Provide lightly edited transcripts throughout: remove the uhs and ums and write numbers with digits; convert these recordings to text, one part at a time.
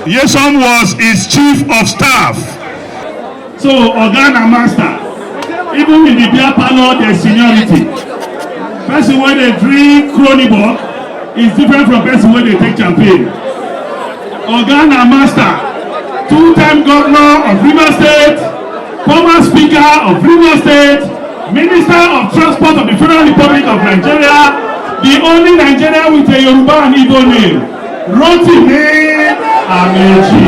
Yesom was his chief of staff. So, Oga na master, even in the beer parlor, there's seniority. Person when they drink Kronibok is different from person when they take champagne. Oga na master, two-time governor of Rivers State, former speaker of Rivers State, minister of transport of the Federal Republic of Nigeria, the only Nigerian with a Yoruba and Igbo name, Rotimi Amaechi.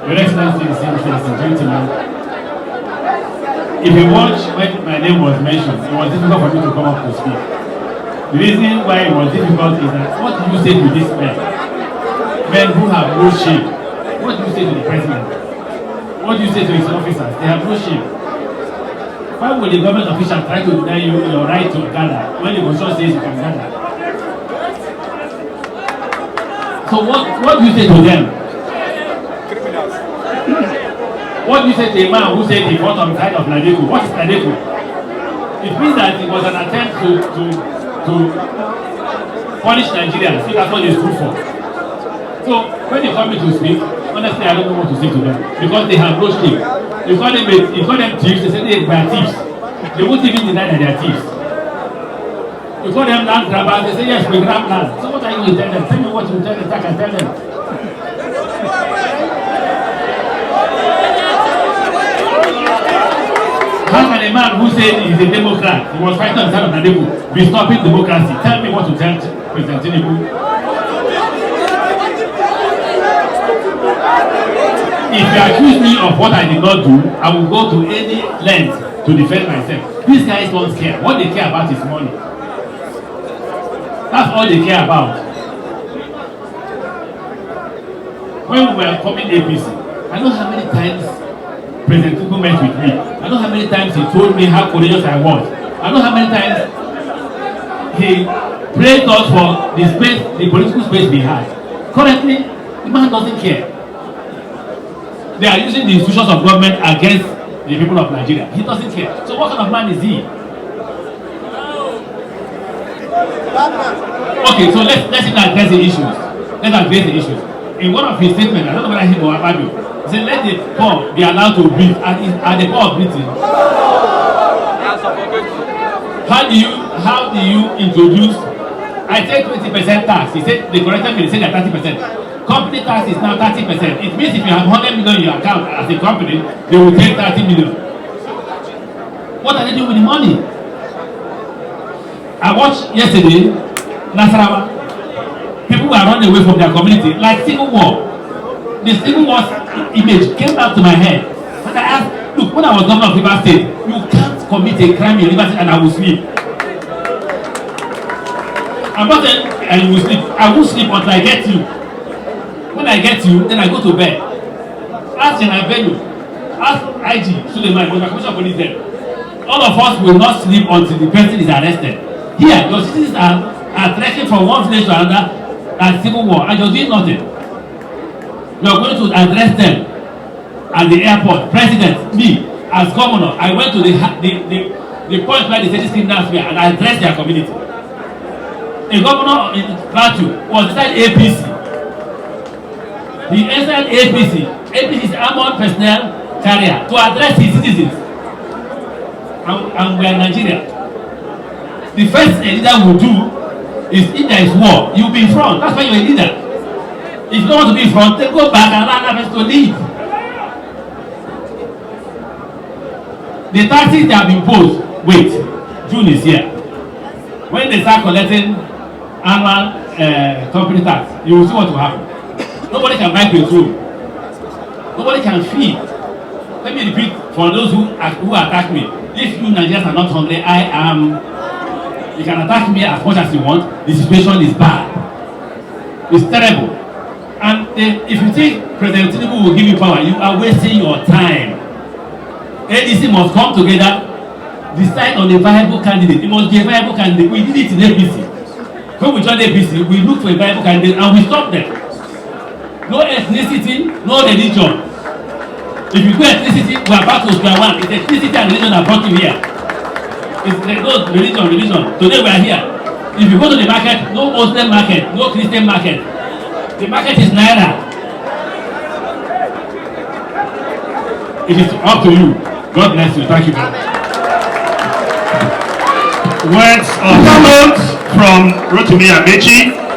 Your Excellency, gentlemen, if you watch when my name was mentioned, it was difficult for me to come up to speak. The reason why it was difficult is that what do you say to these men? Men who have no shame. What do you say to the president? What do you say to his officers? They have no shame. Why would the government official try to deny you your right to gather when the constitution says you can gather? So what do you say to them? What do you say to a man who said he fought on the side of Nadeku? What is Nadeku? It means that it was an attempt to punish Nigerians, if that's what they stood for. So when they come to speak, honestly, I don't know what to say to them because they have no shame. You call them thieves, they say they are thieves. They won't even deny that they are thieves. You call them land grabbers, they say yes, we grab land. So what are you going to tell them? Tell me what you tell them, I can tell them. How can a man who said he's a Democrat, he was fighting on the side of Nadeku, be stopping democracy? Tell me what to tell President Tinubu. If you accuse me of what I did not do, I will go to any length to defend myself. These guys don't care. What they care about is money. That's all they care about. When we were forming APC, I know how many times President Tinubu met with me. I know how many times he told me how courageous I was. I know how many times he praised us for the space, the political space we had. Currently, the man doesn't care. They are using the institutions of government against the people of Nigeria. He doesn't care. So what kind of man is he? Okay, so let's even address the issues. Let's address the issues. In one of his statements, I don't know whether he or Ababio, he said, let the poor be allowed to breathe. Are the poor breathing? How do you introduce? I take 20% tax. He said the corrected me. He said that 30%. Company tax is now 30%. It means if you have 100 million in your account as a company, they will take 30 million. What are they doing with the money? I watched yesterday, Nasarawa. People were running away from their community like civil war. The civil war image came back to my head. And I asked, look, when I was governor of Rivers State, you can't commit a crime in Rivers State and I will sleep. I'm not saying I will sleep. I will sleep until I get you. When I get you, then I go to bed. Ask General Bello, ask IG Suleiman, was my commissioner of police there. All of us will not sleep until the person is arrested. Here, your citizens are trekking from one village to another and civil war, and you're doing nothing. You are going to address them at the airport. President, me, as governor, I went to the point where they say this criminals were, and I addressed their community. A governor in Plateau was inside APC. He entered APC. APC is armored personnel carrier to address his citizens. And we are Nigeria. The first a leader will do is if there is war, you will be in front. That's why you're a leader. If you don't want to be in front, then go back and allow others to lead. The taxes that have been imposed, wait, June is here. When they start collecting annual company tax, you will see what will happen. Nobody can buy petrol. Nobody can feed. Let me repeat for those who attack me. If you Nigerians are not hungry, I am. You can attack me as much as you want. The situation is bad. It's terrible. And if you think President Tinubu will give you power, you are wasting your time. ADC must come together, decide on a viable candidate. It must be a viable candidate. We did it in APC. When we joined APC, we looked for a viable candidate and we stopped them. No ethnicity, no religion. If you go ethnicity, we are back to square one. It's ethnicity and religion that brought you here. It's no religion. Today we are here. If you go to the market, no Muslim market, no Christian market. The market is naira. It is up to you. God bless you. Thank you very much. Words of salute from Rotimi Amaechi.